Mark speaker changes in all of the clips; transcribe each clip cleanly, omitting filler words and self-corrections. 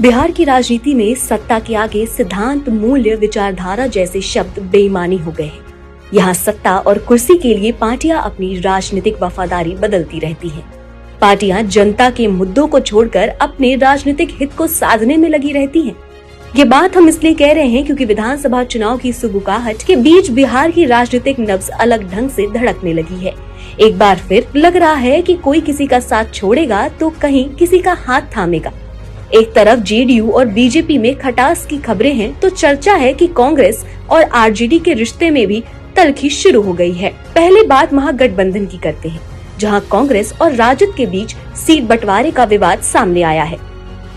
Speaker 1: बिहार की राजनीति में सत्ता के आगे सिद्धांत, मूल्य, विचारधारा जैसे शब्द बेईमानी हो गए हैं। यहाँ सत्ता और कुर्सी के लिए पार्टियां अपनी राजनीतिक वफादारी बदलती रहती हैं। पार्टियां जनता के मुद्दों को छोड़कर अपने राजनीतिक हित को साधने में लगी रहती हैं। ये बात हम इसलिए कह रहे हैं क्योंकि विधानसभा चुनाव की सुगबुगाहट के बीच बिहार की राजनीतिक नब्ज अलग ढंग से धड़कने लगी है। एक बार फिर लग रहा है कि कोई किसी का साथ छोड़ेगा तो कहीं किसी का हाथ थामेगा। एक तरफ जेडीयू और बीजेपी में खटास की खबरें हैं तो चर्चा है कि कांग्रेस और आरजेडी के रिश्ते में भी तल्खी शुरू हो गई है। पहले बात महागठबंधन की करते हैं, जहां कांग्रेस और राजद के बीच सीट बंटवारे का विवाद सामने आया है।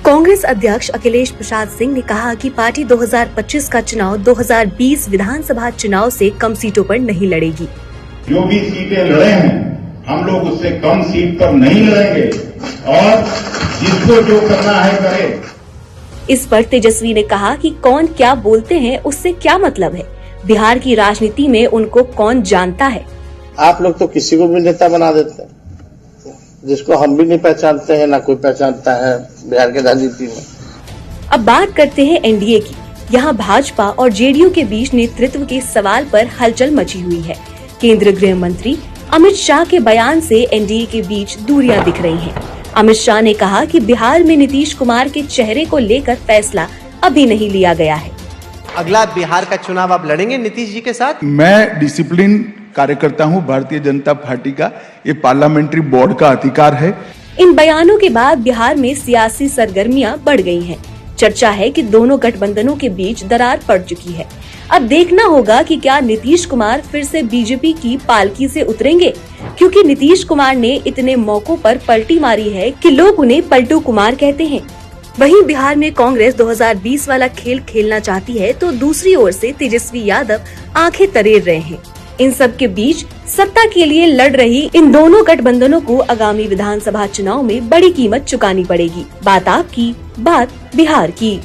Speaker 1: कांग्रेस अध्यक्ष अखिलेश प्रसाद सिंह ने कहा कि पार्टी 2025 का चुनाव 2020 विधानसभा चुनाव से कम सीटों पर नहीं लड़ेगी।
Speaker 2: जो भी सीटें लड़े हैं हम लोग उससे कम सीट पर नहीं लड़ेंगे और जिसको जो करना है करे।
Speaker 1: इस पर तेजस्वी ने कहा कि कौन क्या बोलते हैं उससे क्या मतलब है, बिहार की राजनीति में उनको कौन जानता है।
Speaker 3: आप लोग तो किसी को भी नेता बना देते हैं, जिसको हम भी नहीं पहचानते हैं, ना कोई पहचानता है बिहार की राजनीति में।
Speaker 1: अब बात करते हैं एनडीए की। यहाँ भाजपा और जेडीयू के बीच नेतृत्व के सवाल पर हलचल मची हुई है। केंद्रीय गृह मंत्री अमित शाह के बयान से एनडीए के बीच दूरियां दिख रही हैं। अमित शाह ने कहा कि बिहार में नीतीश कुमार के चेहरे को लेकर फैसला अभी नहीं लिया गया है।
Speaker 4: अगला बिहार का चुनाव आप लड़ेंगे नीतीश जी के साथ?
Speaker 5: मैं डिसिप्लिन कार्यकर्ता हूं भारतीय जनता पार्टी का, ये पार्लियामेंट्री बोर्ड का अधिकार है।
Speaker 1: इन बयानों के बाद बिहार में सियासी सरगर्मियां बढ़ गई हैं। चर्चा है कि दोनों गठबंधनों के बीच दरार पड़ चुकी है। अब देखना होगा कि क्या नीतीश कुमार फिर से बीजेपी की पालकी से उतरेंगे, क्योंकि नीतीश कुमार ने इतने मौकों पर पलटी मारी है कि लोग उन्हें पलटू कुमार कहते हैं। वहीं बिहार में कांग्रेस 2020 वाला खेल खेलना चाहती है तो दूसरी ओर से तेजस्वी यादव आंखें तरेर रहे हैं। इन सब के बीच सत्ता के लिए लड़ रही इन दोनों गठबंधनों को आगामी विधानसभा चुनाव में बड़ी कीमत चुकानी पड़ेगी। बात आपकी, बात बिहार की।